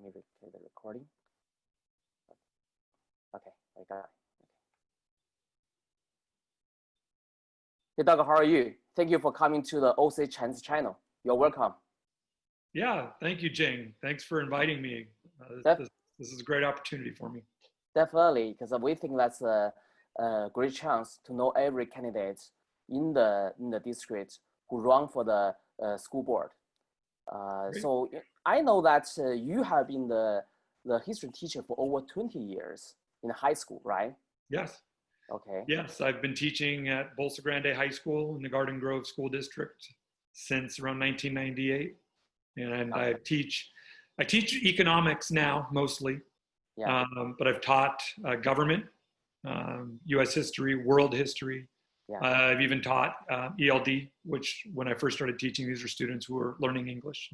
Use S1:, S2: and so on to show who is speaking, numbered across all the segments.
S1: let me play the recording. Okay, I got it. Hey, Doug, how are you? Thank you for coming to the OC Chinese channel. You're welcome.
S2: Yeah, thank you, Jing. Thanks for inviting me. This is a great opportunity for me.
S1: Definitely, because we think that's a great chance to know every candidate in the district who run for the school board. So I know that you have been the history teacher for over 20 years in high school, right?
S2: Yes.
S1: Okay.
S2: Yes, I've been teaching at Bolsa Grande High School in the Garden Grove School District since around 1998. And I teach economics now mostly,
S1: yeah.
S2: But I've taught government, U.S. history, world history.
S1: Yeah.
S2: I've even taught ELD, which when I first started teaching, these are students who were learning English,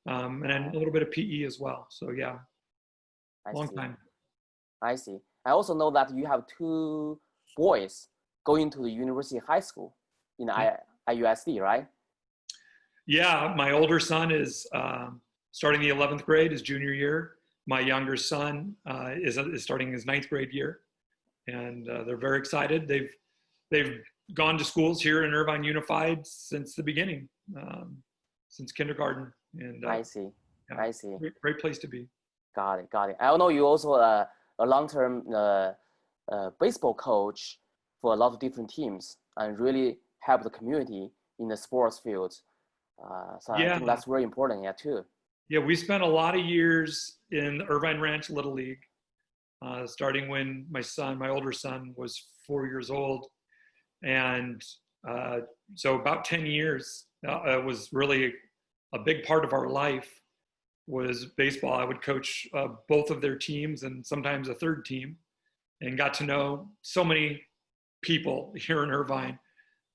S2: and then a little bit of PE as well. So yeah, long time.
S1: I see. I also know that you have two boys going to the university high school in IUSD, right?
S2: Yeah, my older son is starting the 11th grade, his junior year. My younger son is starting his 9th grade year, and they're very excited. They've gone to schools here in Irvine Unified since the beginning, since kindergarten. And
S1: I see.
S2: Yeah,
S1: I see.
S2: Great place to be.
S1: Got it. Got it. I know you also a long-term baseball coach for a lot of different teams and really help the community in the sports field. So I think that's very important, yeah, too.
S2: Yeah, we spent a lot of years in the Irvine Ranch Little League, starting when my older son was 4 years old. And so about 10 years, it was really a big part of our life was baseball. I would coach both of their teams and sometimes a third team, and got to know so many people here in Irvine,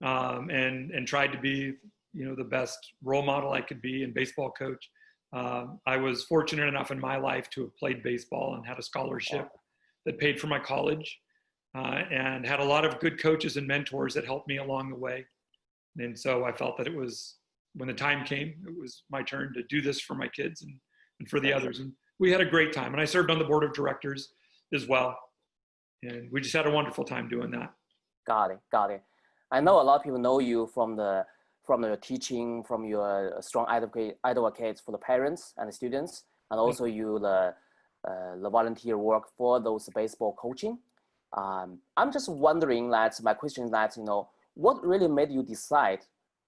S2: and tried to be, the best role model I could be and baseball coach. I was fortunate enough in my life to have played baseball and had a scholarship that paid for my college, and had a lot of good coaches and mentors that helped me along the way. And so I felt that it was, when the time came, it was my turn to do this for my kids and for the others. And we had a great time. And I served on the board of directors as well. And we just had a wonderful time doing that.
S1: Got it. Got it. I know a lot of people know you from your teaching, from your strong advocates for the parents and the students, and also the volunteer work for those baseball coaching. I'm just wondering that my question is that, what really made you decide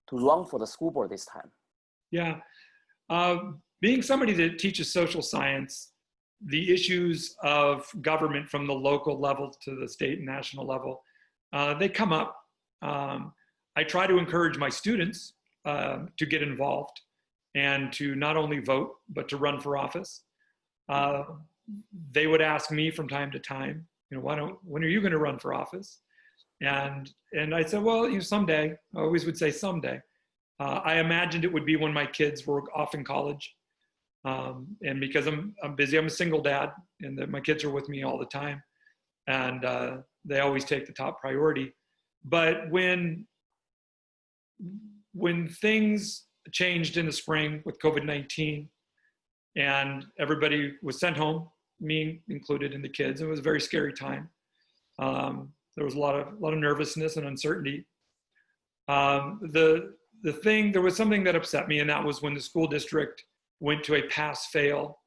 S1: to run for the school board this time?
S2: Yeah, being somebody that teaches social science, the issues of government from the local level to the state and national level, they come up. I try to encourage my students to get involved and to not only vote, but to run for office. They would ask me from time to time, when are you going to run for office? And I said, well, someday. I always would say someday. I imagined it would be when my kids were off in college. And because I'm busy, I'm a single dad, and my kids are with me all the time. And they always take the top priority. But when things changed in the spring with COVID-19 and everybody was sent home, me included, and the kids, it was a very scary time. There was a lot of nervousness and uncertainty. There was something that upset me, and that was when the school district went to a pass-fail.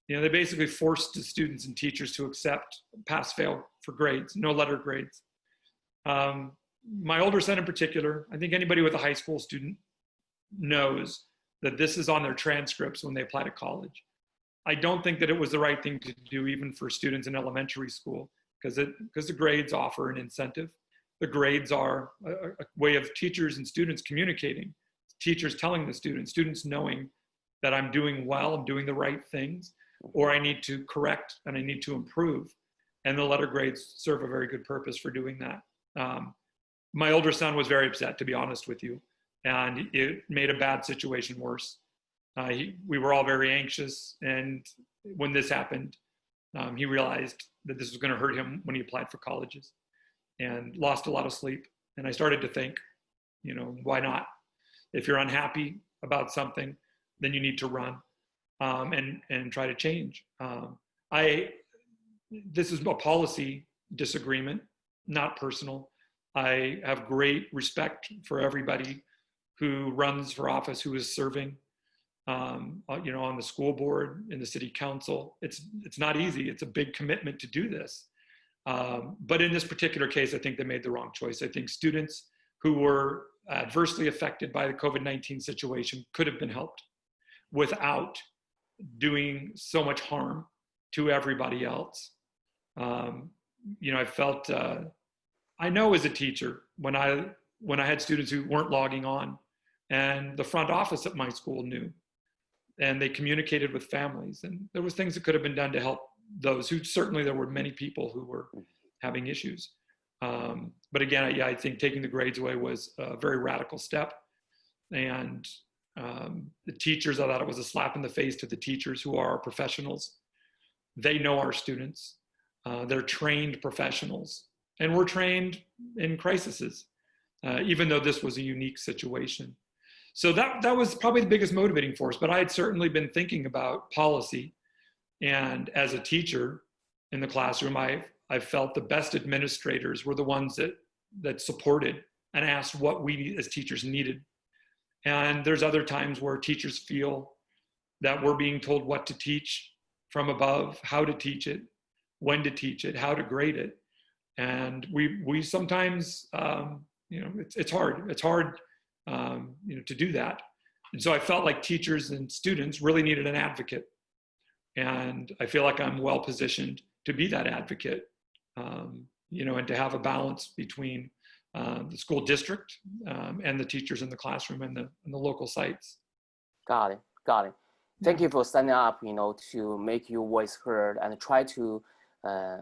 S2: They basically forced the students and teachers to accept pass-fail for grades, no letter grades. My older son in particular, I think anybody with a high school student knows that this is on their transcripts when they apply to college. I don't think that it was the right thing to do even for students in elementary school, because the grades offer an incentive. The grades are a way of teachers and students communicating. Teachers telling the students knowing that I'm doing well, I'm doing the right things, or I need to correct and I need to improve. And the letter grades serve a very good purpose for doing that. My older son was very upset, to be honest with you, and it made a bad situation worse. We were all very anxious, and when this happened, he realized that this was going to hurt him when he applied for colleges, and lost a lot of sleep. And I started to think, why not? If you're unhappy about something, then you need to run. and try to change. This is a policy disagreement, not personal. I have great respect for everybody who runs for office, who is serving, on the school board, in the city council. It's not easy. It's a big commitment to do this. But in this particular case, I think they made the wrong choice. I think students who were adversely affected by the COVID-19 situation could have been helped without doing so much harm to everybody else. I felt, I know as a teacher, when I had students who weren't logging on, and the front office at my school knew, and they communicated with families, and there was things that could have been done to help those who, certainly there were many people who were having issues. But again, I think taking the grades away was a very radical step. And the teachers, I thought it was a slap in the face to the teachers who are our professionals. They know our students. They're trained professionals. And we're trained in crises, even though this was a unique situation. So that was probably the biggest motivating force. But I had certainly been thinking about policy. And as a teacher in the classroom, I felt the best administrators were the ones that supported and asked what we as teachers needed. And there's other times where teachers feel that we're being told what to teach from above, how to teach it, when to teach it, how to grade it. And we sometimes, it's hard. It's hard, to do that. And so I felt like teachers and students really needed an advocate. And I feel like I'm well positioned to be that advocate, and to have a balance between the school district and the teachers in the classroom and the local sites.
S1: Got it. Thank you for standing up, to make your voice heard and try to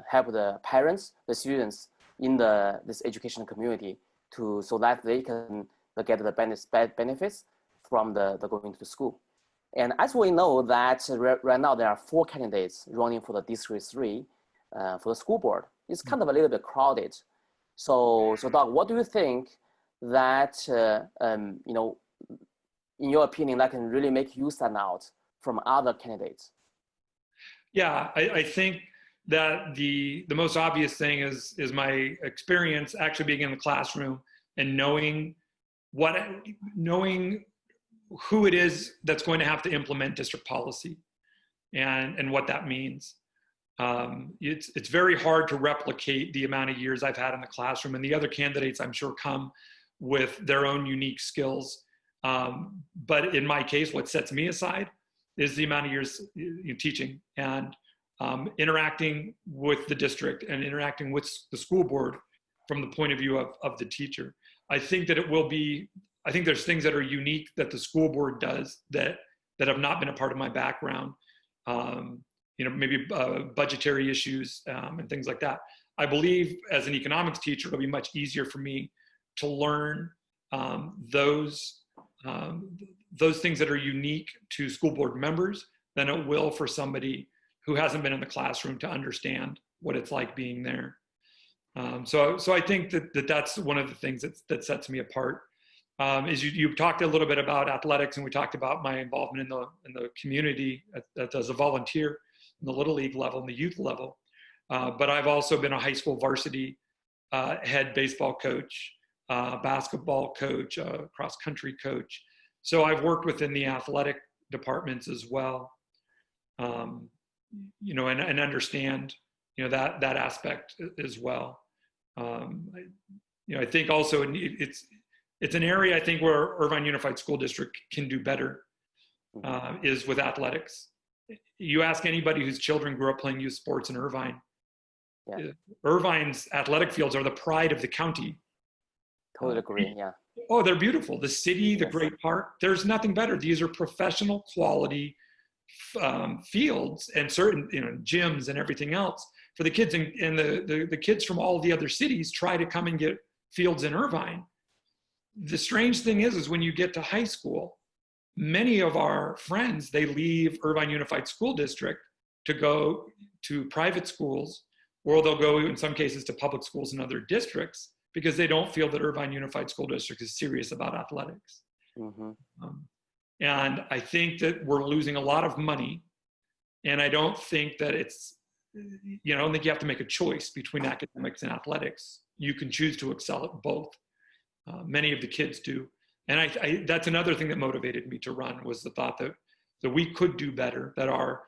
S1: help the parents, the students in this education community so that they can get the benefits from the going to school. And as we know that right now there are 4 candidates running for the District 3 for the school board. It's kind of a little bit crowded. So Doug, what do you think that, in your opinion, that can really make you stand out from other candidates?
S2: Yeah, I think that the most obvious thing is my experience actually being in the classroom and knowing who it is that's going to have to implement district policy and what that means. It's very hard to replicate the amount of years I've had in the classroom, and the other candidates I'm sure come with their own unique skills. But in my case, what sets me aside is the amount of years teaching and interacting with the district and interacting with the school board from the point of view of the teacher. I think there's things that are unique that the school board does that have not been a part of my background. Maybe budgetary issues and things like that. I believe as an economics teacher, it'll be much easier for me to learn those things that are unique to school board members than it will for somebody who hasn't been in the classroom to understand what it's like being there. So I think that's one of the things that sets me apart. Is you talked a little bit about athletics, and we talked about my involvement in the community as a volunteer in the Little League level and the youth level. But I've also been a high school varsity head baseball coach, basketball coach, cross country coach. So I've worked within the athletic departments as well, and understand that aspect as well. I think also it's an area I think where Irvine Unified School District can do better, is with athletics. You ask anybody whose children grew up playing youth sports in Irvine, Irvine's athletic fields are the pride of the county.
S1: Totally agree, yeah.
S2: Oh, they're beautiful. The city, the great park, there's nothing better. These are professional quality fields and certain gyms and everything else for the kids. And the kids from all the other cities try to come and get fields in Irvine. The strange thing is when you get to high school, many of our friends, they leave Irvine Unified School District to go to private schools, or they'll go in some cases to public schools in other districts because they don't feel that Irvine Unified School District is serious about athletics. And I think that we're losing a lot of money. And I don't think that it's, I don't think you have to make a choice between academics and athletics. You can choose to excel at both. Many of the kids do. And that's another thing that motivated me to run, was the thought that we could do better, that our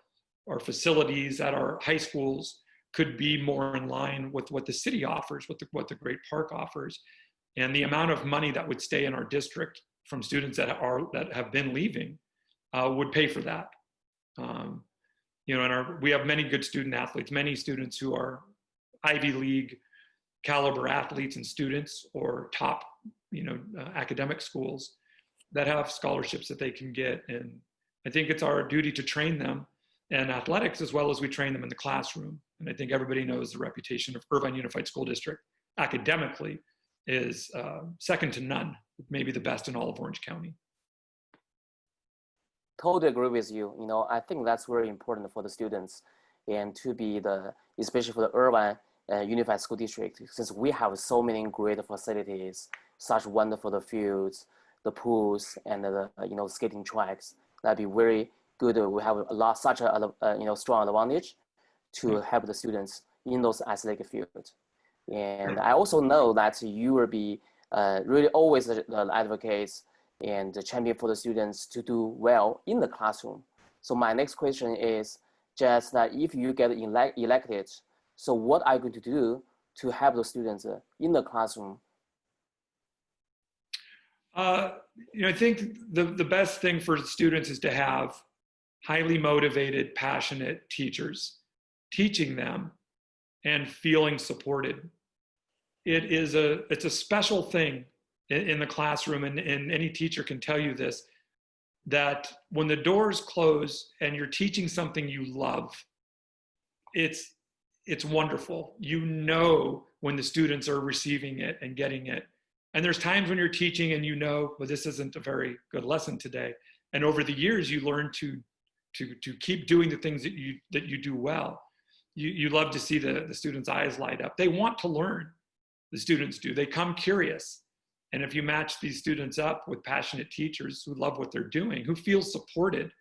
S2: facilities at our high schools could be more in line with what the city offers, what the Great Park offers. And the amount of money that would stay in our district from students that have been leaving would pay for that. We have many good student athletes, many students who are Ivy League caliber athletes and students, or top, academic schools that have scholarships that they can get. And I think it's our duty to train them in athletics as well as we train them in the classroom. And I think everybody knows the reputation of Irvine Unified School District academically is second to none, maybe the best in all of Orange County.
S1: Totally agree with you. I think that's very important for the students, and to be especially for the Irvine Unified School District, since we have so many great facilities, such wonderful fields, the pools, and the skating tracks. That'd be very good. We have such a strong advantage to help the students in those athletic fields. And I also know that you will be really always the advocates and the champion for the students to do well in the classroom. So my next question is just that if you get elected, so what are you going to do to help the students in the classroom?
S2: I think the best thing for students is to have highly motivated, passionate teachers teaching them and feeling supported. It's a special thing in the classroom, and any teacher can tell you this, that when the doors close and you're teaching something you love, it's wonderful. When the students are receiving it and getting it. And there's times when you're teaching and well, this isn't a very good lesson today. And over the years, you learn to keep doing the things that you do well. You love to see the students' eyes light up. They want to learn. The students do. They come curious. And if you match these students up with passionate teachers who love what they're doing, who feel supported,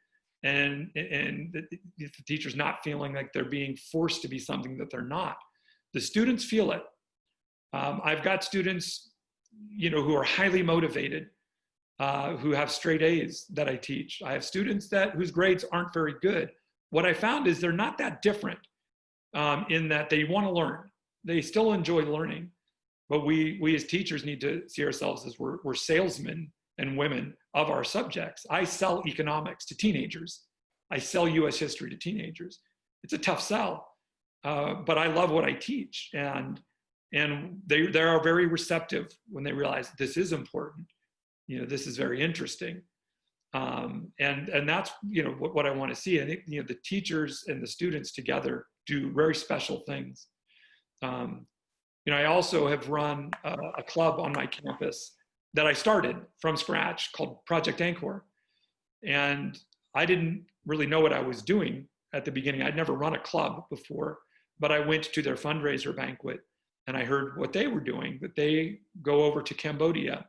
S2: and the teacher's not feeling like they're being forced to be something that they're not, the students feel it. I've got students, who are highly motivated, who have straight A's that I teach. I have students whose grades aren't very good. What I found is they're not that different in that they want to learn. They still enjoy learning. But we as teachers need to see ourselves as we're salesmen and women of our subjects. I sell economics to teenagers. I sell US history to teenagers. It's a tough sell, but I love what I teach. And they are very receptive when they realize this is important. This is very interesting. And that's, what I want to see. I think, the teachers and the students together do very special things. I also have run a club on my campus that I started from scratch called Project Anchor. And I didn't really know what I was doing at the beginning. I'd never run a club before, but I went to their fundraiser banquet and I heard what they were doing, that they go over to Cambodia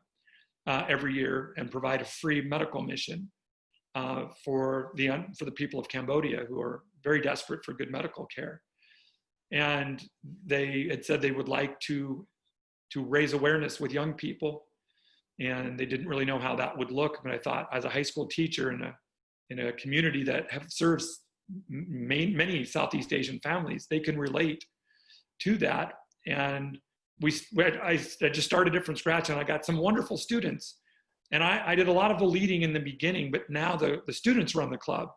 S2: every year and provide a free medical mission for the people of Cambodia who are very desperate for good medical care. And they had said they would like to raise awareness with young people, and they didn't really know how that would look. But I thought, as a high school teacher in a community that serves many Southeast Asian families, they can relate to that. And I just started it from scratch, and I got some wonderful students. And I did a lot of the leading in the beginning, but now the students run the club.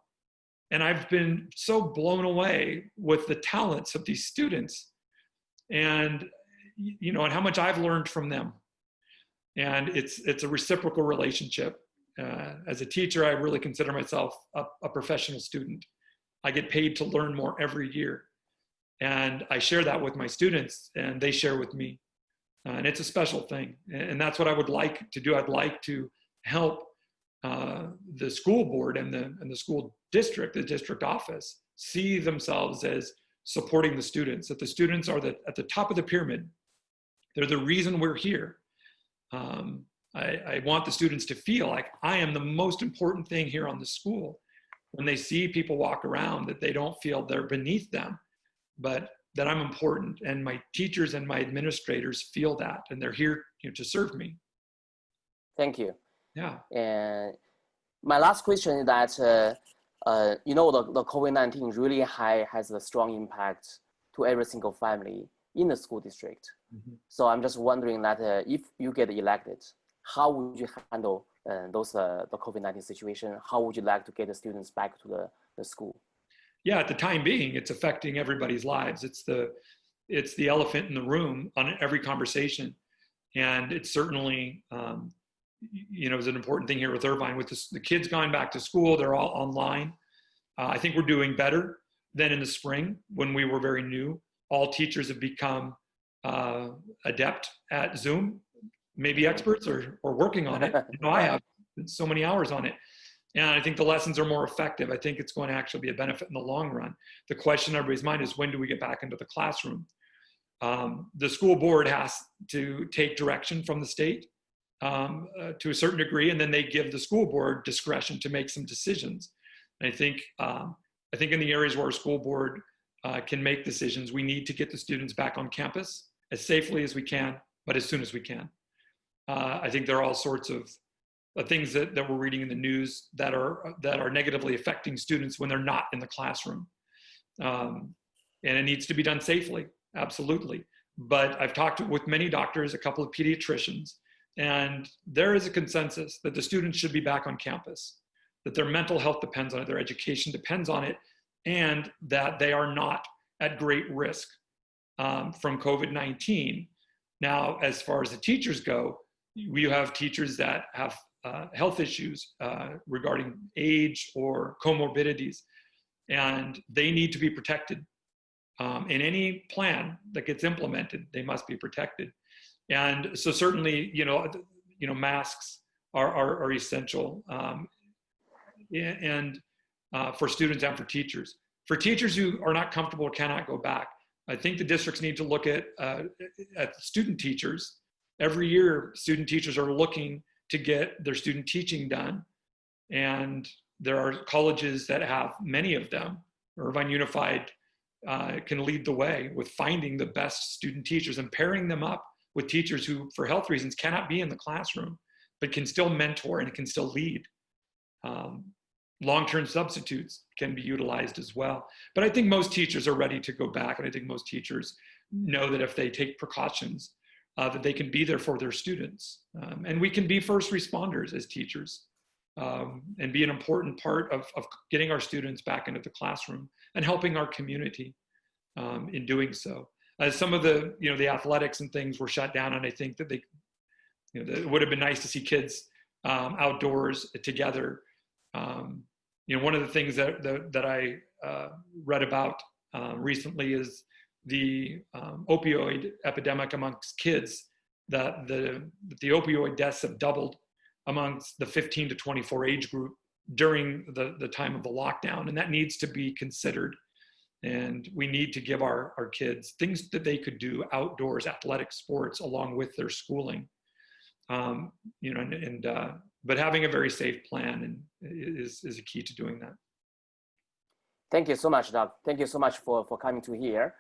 S2: And I've been so blown away with the talents of these students and how much I've learned from them. And it's a reciprocal relationship. As a teacher, I really consider myself a professional student. I get paid to learn more every year. And I share that with my students, and they share with me. And it's a special thing. And that's what I would like to do. I'd like to help the school board and the school district, the district office, see themselves as supporting the students, that the students are at the top of the pyramid. They're the reason we're here. I want the students to feel like I am the most important thing here on the school. When they see people walk around, that they don't feel they're beneath them, but that I'm important, and my teachers and my administrators feel that, and they're here, to serve me.
S1: Thank you.
S2: Yeah.
S1: And my last question is that, the COVID-19 really has a strong impact to every single family in the school district.
S2: Mm-hmm.
S1: So I'm just wondering that if you get elected, how would you handle the COVID-19 situation? How would you like to get the students back to the school?
S2: Yeah, at the time being, it's affecting everybody's lives. It's the elephant in the room on every conversation. And it's certainly, is an important thing here with Irvine. With the kids going back to school, they're all online. I think we're doing better than in the spring when we were very new. All teachers have become adept at Zoom, maybe experts or working on it. I have so many hours on it. And I think the lessons are more effective. I think it's going to actually be a benefit in the long run. The question in everybody's mind is, when do we get back into the classroom? The school board has to take direction from the state to a certain degree, and then they give the school board discretion to make some decisions. And I think in the areas where our school board can make decisions, we need to get the students back on campus as safely as we can, but as soon as we can. I think there are all sorts of things that we're reading in the news that are negatively affecting students when they're not in the classroom. And it needs to be done safely, absolutely. But I've talked with many doctors, a couple of pediatricians, and there is a consensus that the students should be back on campus, that their mental health depends on it, their education depends on it, and that they are not at great risk from COVID-19. Now, as far as the teachers go, we have teachers that have health issues regarding age or comorbidities, and they need to be protected. In any plan that gets implemented, they must be protected. And so certainly, masks are essential, and for students and for teachers. For teachers who are not comfortable or cannot go back, I think the districts need to look at student teachers. Every year, student teachers are looking to get their student teaching done. And there are colleges that have many of them. Irvine Unified can lead the way with finding the best student teachers and pairing them up with teachers who, for health reasons, cannot be in the classroom, but can still mentor and can still lead. Long-term substitutes can be utilized as well. But I think most teachers are ready to go back. And I think most teachers know that if they take precautions, that they can be there for their students. And we can be first responders as teachers and be an important part of getting our students back into the classroom and helping our community in doing so. Some of the, the athletics and things were shut down, and I think that it would have been nice to see kids outdoors together. One of the things that I read about recently is the opioid epidemic amongst kids, that the opioid deaths have doubled amongst the 15 to 24 age group during the time of the lockdown. And that needs to be considered. And we need to give our kids things that they could do outdoors, athletic sports, along with their schooling. But having a very safe plan is a key to doing that.
S1: Thank you so much, Doug. Thank you so much for coming to here.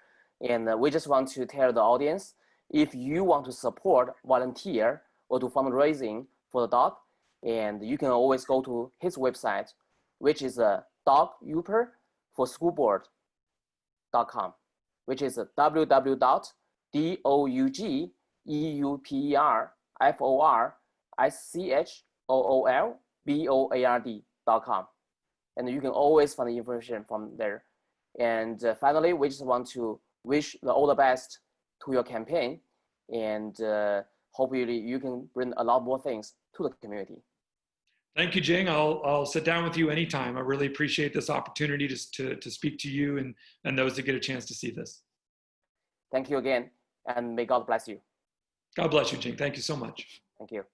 S1: And we just want to tell the audience, if you want to support, volunteer, or do fundraising for the Doug, and you can always go to his website, which is Doug Euper for schoolboard.com, which is www.DOUGEUPERSCHOOLBOARD.com. And you can always find the information from there. And finally, we just want to wish all the best to your campaign, and hopefully you can bring a lot more things to the community.
S2: Thank you, Jing. I'll sit down with you anytime. I really appreciate this opportunity to speak to you and those that get a chance to see this.
S1: Thank you again, and may God bless you.
S2: God bless you, Jing. Thank you so much.
S1: Thank you.